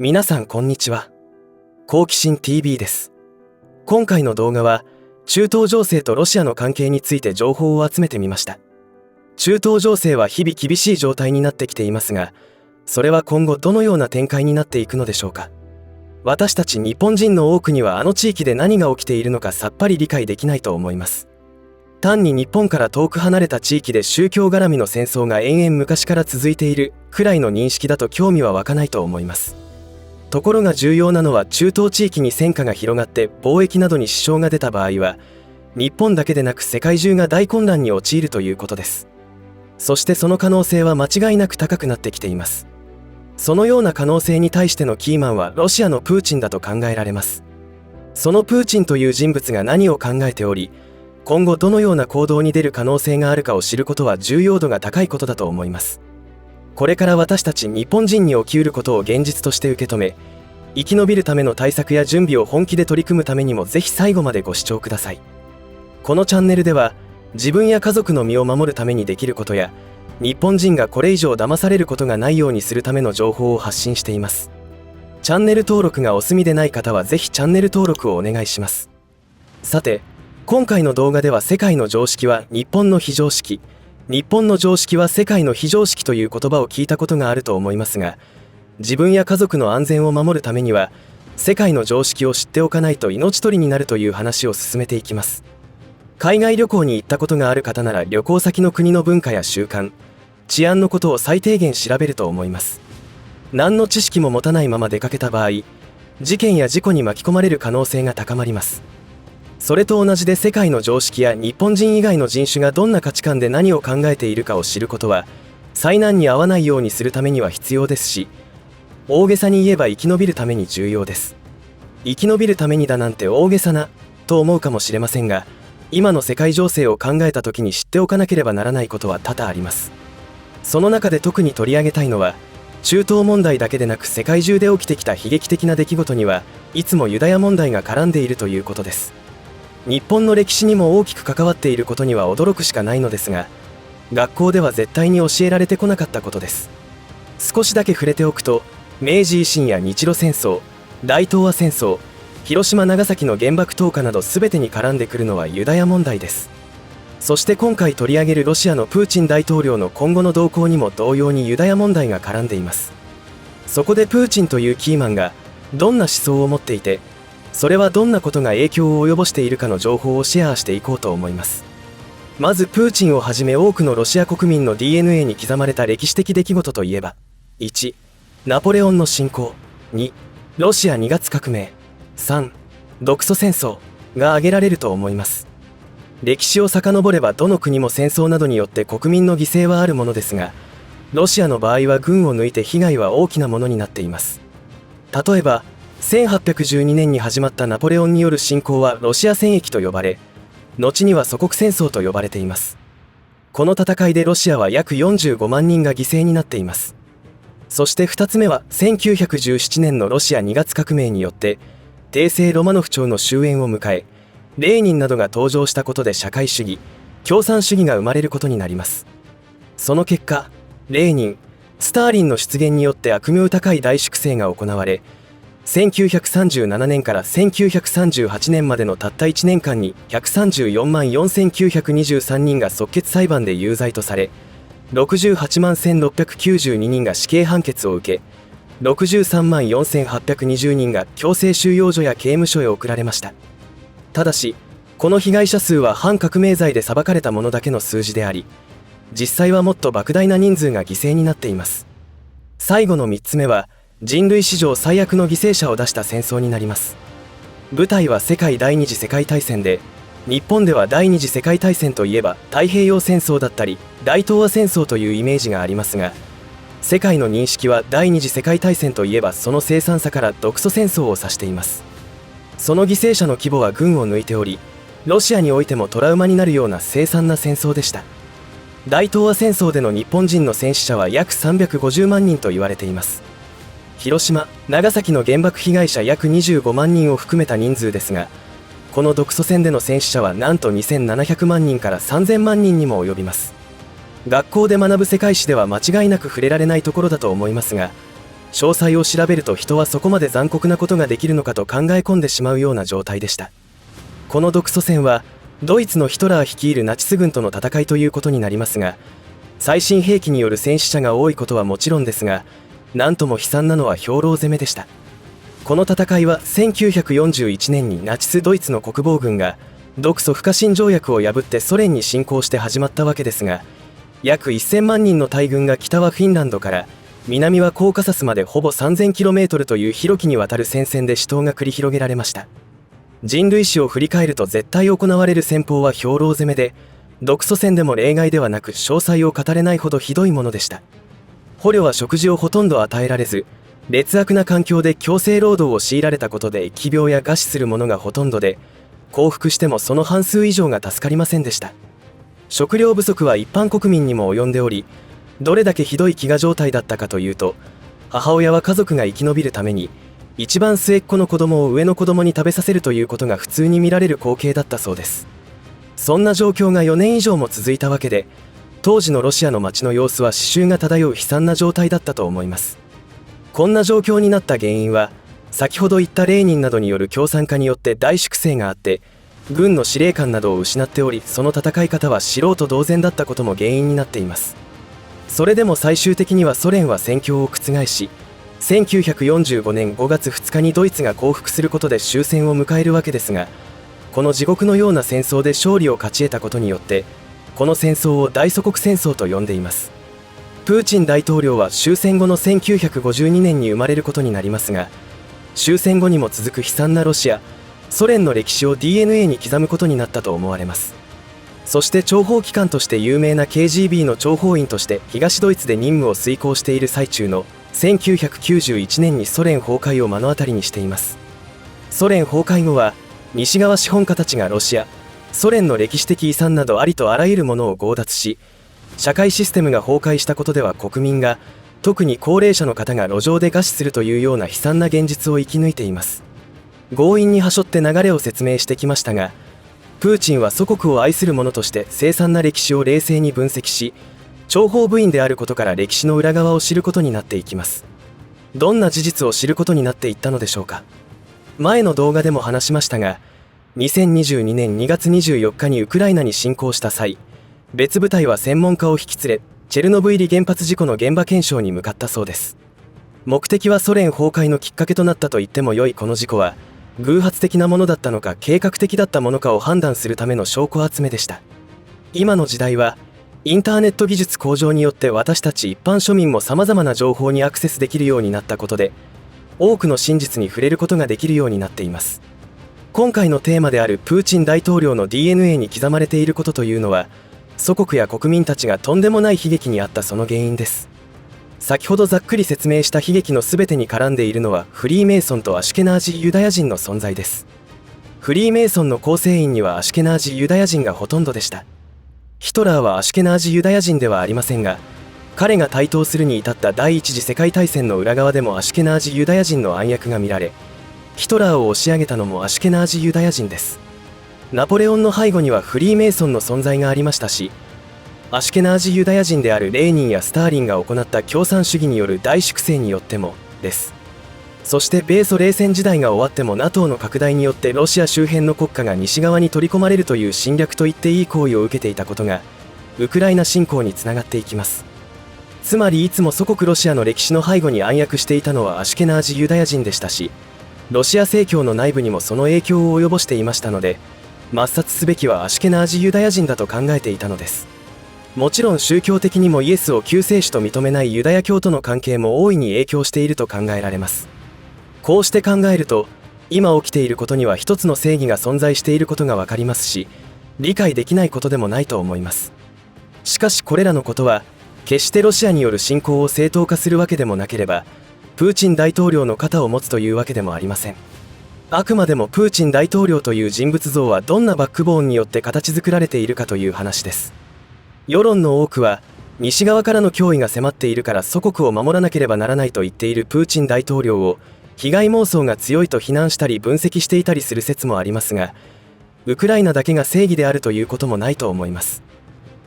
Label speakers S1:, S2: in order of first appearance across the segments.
S1: 皆さんこんにちは。好奇心 TV です。今回の動画は中東情勢とロシアの関係について情報を集めてみました。中東情勢は日々厳しい状態になってきていますが、それは今後どのような展開になっていくのでしょうか。私たち日本人の多くにはあの地域で何が起きているのかさっぱり理解できないと思います。単に日本から遠く離れた地域で宗教絡みの戦争が延々昔から続いているくらいの認識だと興味は湧かないと思います。ところが重要なのは中東地域に戦火が広がって貿易などに支障が出た場合は日本だけでなく世界中が大混乱に陥るということです。そしてその可能性は間違いなく高くなってきています。そのような可能性に対してのキーマンはロシアのプーチンだと考えられます。そのプーチンという人物が何を考えており、今後どのような行動に出る可能性があるかを知ることは重要度が高いことだと思います。これから私たち日本人に起きうることを現実として受け止め、生き延びるための対策や準備を本気で取り組むためにもぜひ最後までご視聴ください。このチャンネルでは自分や家族の身を守るためにできることや、日本人がこれ以上騙されることがないようにするための情報を発信しています。チャンネル登録がお済みでない方はぜひチャンネル登録をお願いします。さて、今回の動画では世界の常識は日本の非常識、日本の常識は世界の非常識という言葉を聞いたことがあると思いますが、自分や家族の安全を守るためには世界の常識を知っておかないと命取りになるという話を進めていきます。海外旅行に行ったことがある方なら旅行先の国の文化や習慣、治安のことを最低限調べると思います。何の知識も持たないまま出かけた場合、事件や事故に巻き込まれる可能性が高まります。それと同じで世界の常識や日本人以外の人種がどんな価値観で何を考えているかを知ることは災難に遭わないようにするためには必要ですし、大げさに言えば生き延びるために重要です。生き延びるためにだなんて大げさなと思うかもしれませんが、今の世界情勢を考えた時に知っておかなければならないことは多々あります。その中で特に取り上げたいのは、中東問題だけでなく世界中で起きてきた悲劇的な出来事にはいつもユダヤ問題が絡んでいるということです。日本の歴史にも大きく関わっていることには驚くしかないのですが、学校では絶対に教えられてこなかったことです。少しだけ触れておくと、明治維新や日露戦争、大東亜戦争、広島長崎の原爆投下など全てに絡んでくるのはユダヤ問題です。そして今回取り上げるロシアのプーチン大統領の今後の動向にも同様にユダヤ問題が絡んでいます。そこでプーチンというキーマンがどんな思想を持っていて、それはどんなことが影響を及ぼしているかの情報をシェアしていこうと思います。まずプーチンをはじめ多くのロシア国民の DNA に刻まれた歴史的出来事といえば、1、ナポレオンの侵攻、2、ロシア2月革命、3、独ソ戦争が挙げられると思います。歴史を遡ればどの国も戦争などによって国民の犠牲はあるものですが、ロシアの場合は軍を抜いて被害は大きなものになっています。例えば1812年に始まったナポレオンによる侵攻はロシア戦役と呼ばれ、後には祖国戦争と呼ばれています。この戦いでロシアは約45万人が犠牲になっています。そして2つ目は1917年のロシア2月革命によって帝政ロマノフ朝の終焉を迎え、レーニンなどが登場したことで社会主義、共産主義が生まれることになります。その結果、レーニン、スターリンの出現によって悪名高い大粛清が行われ、1937年から1938年までのたった1年間に134万4923人が即決裁判で有罪とされ、68万1692人が死刑判決を受け、63万4820人が強制収容所や刑務所へ送られました。ただし、この被害者数は反革命罪で裁かれたものだけの数字であり、実際はもっと莫大な人数が犠牲になっています。最後の3つ目は、人類史上最悪の犠牲者を出した戦争になります。舞台は世界第二次世界大戦で、日本では第二次世界大戦といえば太平洋戦争だったり大東亜戦争というイメージがありますが、世界の認識は第二次世界大戦といえばその凄惨さから独ソ戦争を指しています。その犠牲者の規模は群を抜いており、ロシアにおいてもトラウマになるような凄惨な戦争でした。大東亜戦争での日本人の戦死者は約350万人と言われています。広島、長崎の原爆被害者約25万人を含めた人数ですが、この独ソ戦での戦死者はなんと2700万人から3000万人にも及びます。学校で学ぶ世界史では間違いなく触れられないところだと思いますが、詳細を調べると人はそこまで残酷なことができるのかと考え込んでしまうような状態でした。この独ソ戦はドイツのヒトラー率いるナチス軍との戦いということになりますが、最新兵器による戦死者が多いことはもちろんですが、なんとも悲惨なのは兵糧攻めでした。この戦いは1941年にナチスドイツの国防軍が独ソ不可侵条約を破ってソ連に侵攻して始まったわけですが、約1000万人の大軍が北はフィンランドから南はコーカサスまでほぼ 3000km という広きにわたる戦線で死闘が繰り広げられました。人類史を振り返ると絶対行われる戦法は兵糧攻めで、独ソ戦でも例外ではなく詳細を語れないほどひどいものでした。捕虜は食事をほとんど与えられず、劣悪な環境で強制労働を強いられたことで疫病や餓死する者がほとんどで、降伏してもその半数以上が助かりませんでした。食料不足は一般国民にも及んでおり、どれだけひどい飢餓状態だったかというと、母親は家族が生き延びるために一番末っ子の子供を上の子供に食べさせるということが普通に見られる光景だったそうです。そんな状況が4年以上も続いたわけで、当時のロシアの街の様子は死臭が漂う悲惨な状態だったと思います。こんな状況になった原因は、先ほど言ったレーニンなどによる共産化によって大粛清があって、軍の司令官などを失っており、その戦い方は素人同然だったことも原因になっています。それでも最終的にはソ連は戦況を覆し、1945年5月2日にドイツが降伏することで終戦を迎えるわけですが、この地獄のような戦争で勝利を勝ち得たことによって、この戦争を大祖国戦争と呼んでいます。プーチン大統領は終戦後の1952年に生まれることになりますが、終戦後にも続く悲惨なロシア、ソ連の歴史を DNA に刻むことになったと思われます。そして諜報機関として有名な KGB の諜報員として東ドイツで任務を遂行している最中の1991年にソ連崩壊を目の当たりにしています。ソ連崩壊後は西側資本家たちがロシア、ソ連の歴史的遺産などありとあらゆるものを強奪し、社会システムが崩壊したことでは国民が、特に高齢者の方が路上で餓死するというような悲惨な現実を生き抜いています。強引にはしょって流れを説明してきましたが、プーチンは祖国を愛する者として凄惨な歴史を冷静に分析し、諜報部員であることから歴史の裏側を知ることになっていきます。どんな事実を知ることになっていったのでしょうか。前の動画でも話しましたが、2022年2月24日にウクライナに侵攻した際、別部隊は専門家を引き連れ、チェルノブイリ原発事故の現場検証に向かったそうです。目的はソ連崩壊のきっかけとなったと言っても良いこの事故は、偶発的なものだったのか計画的だったものかを判断するための証拠集めでした。今の時代は、インターネット技術向上によって私たち一般庶民も様々な情報にアクセスできるようになったことで、多くの真実に触れることができるようになっています。今回のテーマであるプーチン大統領の DNA に刻まれていることというのは、祖国や国民たちがとんでもない悲劇に遭ったその原因です。先ほどざっくり説明した悲劇の全てに絡んでいるのはフリーメイソンとアシュケナージユダヤ人の存在です。フリーメイソンの構成員にはアシュケナージユダヤ人がほとんどでした。ヒトラーはアシュケナージユダヤ人ではありませんが、彼が台頭するに至った第一次世界大戦の裏側でもアシュケナージユダヤ人の暗躍が見られ、ヒトラーを押し上げたのもアシュケナージユダヤ人です。ナポレオンの背後にはフリーメイソンの存在がありましたし、アシュケナージユダヤ人であるレーニンやスターリンが行った共産主義による大粛清によってもです。そして米ソ冷戦時代が終わっても NATO の拡大によってロシア周辺の国家が西側に取り込まれるという侵略と言っていい行為を受けていたことがウクライナ侵攻につながっていきます。つまりいつも祖国ロシアの歴史の背後に暗躍していたのはアシュケナージユダヤ人でしたし、ロシア正教の内部にもその影響を及ぼしていましたので、抹殺すべきはアシュケナージユダヤ人だと考えていたのです。もちろん宗教的にもイエスを救世主と認めないユダヤ教との関係も大いに影響していると考えられます。こうして考えると、今起きていることには一つの正義が存在していることがわかりますし、理解できないことでもないと思います。しかしこれらのことは、決してロシアによる侵攻を正当化するわけでもなければ、プーチン大統領の肩を持つというわけでもありません。あくまでもプーチン大統領という人物像はどんなバックボーンによって形作られているかという話です。世論の多くは、西側からの脅威が迫っているから祖国を守らなければならないと言っているプーチン大統領を、被害妄想が強いと非難したり分析していたりする説もありますが、ウクライナだけが正義であるということもないと思います。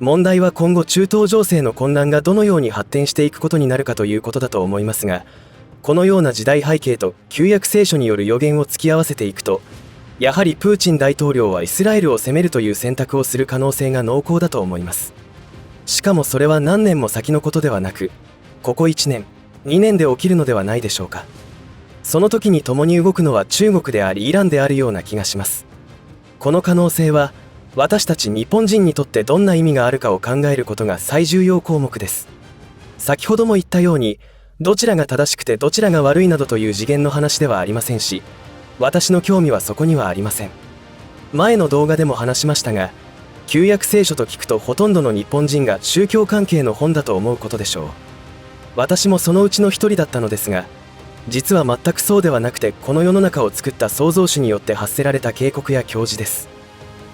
S1: 問題は今後中東情勢の混乱がどのように発展していくことになるかということだと思いますが、このような時代背景と旧約聖書による予言を突き合わせていくと、やはりプーチン大統領はイスラエルを攻めるという選択をする可能性が濃厚だと思います。しかもそれは何年も先のことではなく、ここ1年、2年で起きるのではないでしょうか。その時に共に動くのは中国でありイランであるような気がします。この可能性は私たち日本人にとってどんな意味があるかを考えることが最重要項目です。先ほども言ったように、どちらが正しくてどちらが悪いなどという次元の話ではありませんし、私の興味はそこにはありません。前の動画でも話しましたが、旧約聖書と聞くとほとんどの日本人が宗教関係の本だと思うことでしょう。私もそのうちの一人だったのですが、実は全くそうではなくて、この世の中を作った創造主によって発せられた警告や教示です。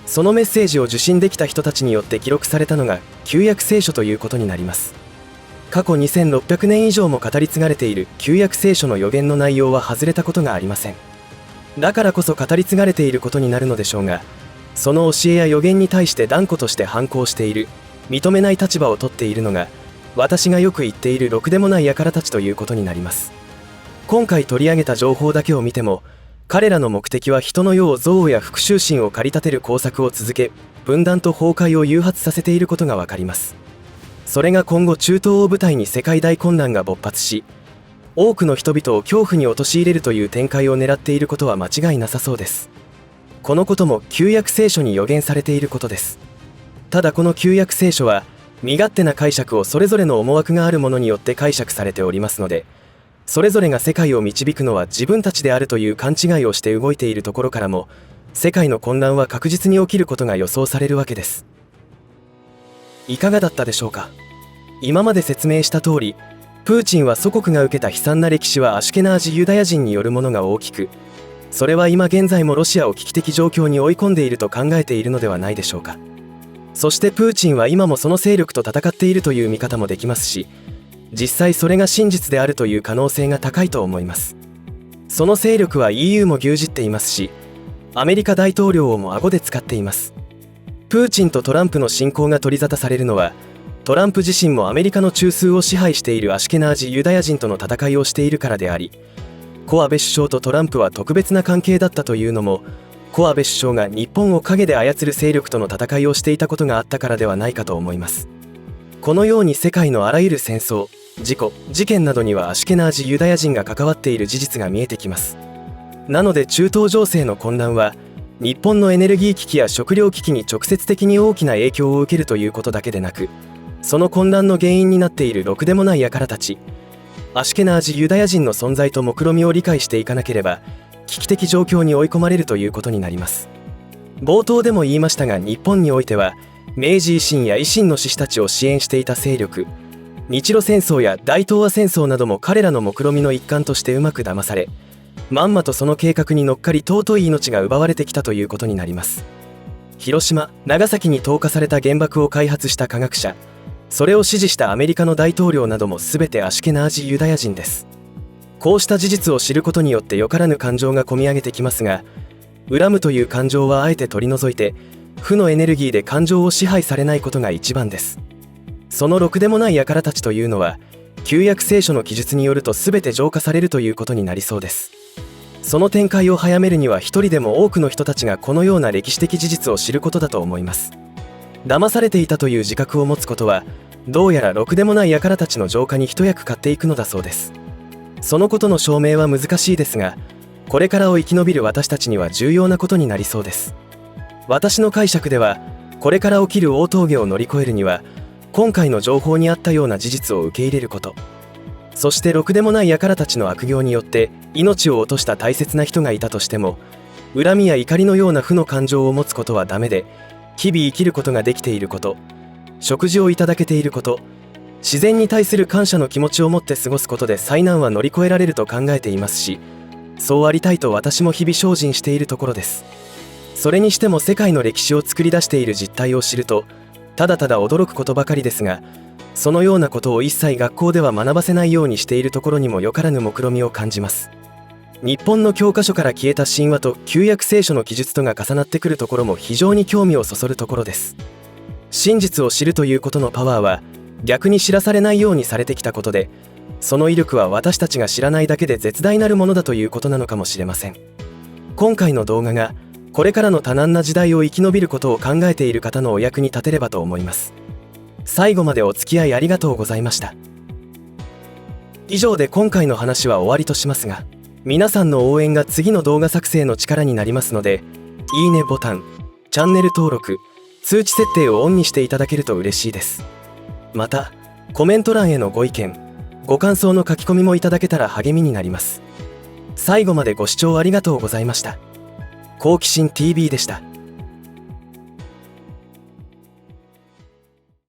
S1: そのメッセージを受信できた人たちによって記録されたのが旧約聖書ということになります。過去2600年以上も語り継がれている旧約聖書の予言の内容は外れたことがありません。だからこそ語り継がれていることになるのでしょうが、その教えや予言に対して断固として反抗している、認めない立場をとっているのが、私がよく言っているろくでもない輩たちということになります。今回取り上げた情報だけを見ても、彼らの目的は人の世を憎悪や復讐心を駆り立てる工作を続け、分断と崩壊を誘発させていることがわかります。それが今後中東を舞台に世界大混乱が勃発し、多くの人々を恐怖に陥れるという展開を狙っていることは間違いなさそうです。このことも旧約聖書に予言されていることです。ただこの旧約聖書は、身勝手な解釈をそれぞれの思惑があるものによって解釈されておりますので、それぞれが世界を導くのは自分たちであるという勘違いをして動いているところからも、世界の混乱は確実に起きることが予想されるわけです。いかがだったでしょうか。今まで説明した通り、プーチンは祖国が受けた悲惨な歴史はアシュケナージユダヤ人によるものが大きく、それは今現在もロシアを危機的状況に追い込んでいると考えているのではないでしょうか。そしてプーチンは今もその勢力と戦っているという見方もできますし、実際それが真実であるという可能性が高いと思います。その勢力は EU も牛耳っていますし、アメリカ大統領をも顎で使っています。プーチンとトランプの侵攻が取り沙汰されるのは、トランプ自身もアメリカの中枢を支配しているアシュケナージユダヤ人との戦いをしているからであり、コアベ首相とトランプは特別な関係だったというのも、コアベ首相が日本を陰で操る勢力との戦いをしていたことがあったからではないかと思います。このように世界のあらゆる戦争、事故、事件などにはアシュケナージユダヤ人が関わっている事実が見えてきます。なので中東情勢の混乱は、日本のエネルギー危機や食糧危機に直接的に大きな影響を受けるということだけでなく、その混乱の原因になっているろくでもない輩たち、アシュケナージユダヤ人の存在と目論見を理解していかなければ、危機的状況に追い込まれるということになります。冒頭でも言いましたが、日本においては明治維新や維新の志士たちを支援していた勢力、日露戦争や大東亜戦争なども彼らの目論見の一環としてうまく騙され、まんまとその計画に乗っかり尊い命が奪われてきたということになります。広島、長崎に投下された原爆を開発した科学者、それを支持したアメリカの大統領なども全てアシュケナージユダヤ人です。こうした事実を知ることによってよからぬ感情がこみ上げてきますが、恨むという感情はあえて取り除いて、負のエネルギーで感情を支配されないことが一番です。そのろくでもない輩たちというのは、旧約聖書の記述によると全て浄化されるということになりそうです。その展開を早めるには一人でも多くの人たちがこのような歴史的事実を知ることだと思います。騙されていたという自覚を持つことは、どうやらろくでもない輩たちの浄化に一役買っていくのだそうです。そのことの証明は難しいですが、これからを生き延びる私たちには重要なことになりそうです。私の解釈では、これから起きる大峠を乗り越えるには、今回の情報にあったような事実を受け入れること、そしてろくでもない輩たちの悪行によって命を落とした大切な人がいたとしても、恨みや怒りのような負の感情を持つことはダメで、日々生きることができていること、食事をいただけていること、自然に対する感謝の気持ちを持って過ごすことで災難は乗り越えられると考えていますし、そうありたいと私も日々精進しているところです。それにしても世界の歴史を作り出している実態を知ると、ただただ驚くことばかりですが、そのようなことを一切学校では学ばせないようにしているところにもよからぬ目論見を感じます。日本の教科書から消えた神話と旧約聖書の記述とが重なってくるところも非常に興味をそそるところです。真実を知るということのパワーは、逆に知らされないようにされてきたことで、その威力は私たちが知らないだけで絶大なるものだということなのかもしれません。今回の動画がこれからの多難な時代を生き延びることを考えている方のお役に立てればと思います。最後までお付き合いありがとうございました。以上で今回の話は終わりとしますが、皆さんの応援が次の動画作成の力になりますので、いいねボタン、チャンネル登録、通知設定をオンにしていただけると嬉しいです。また、コメント欄へのご意見、ご感想の書き込みもいただけたら励みになります。最後までご視聴ありがとうございました。好奇心 TV でした。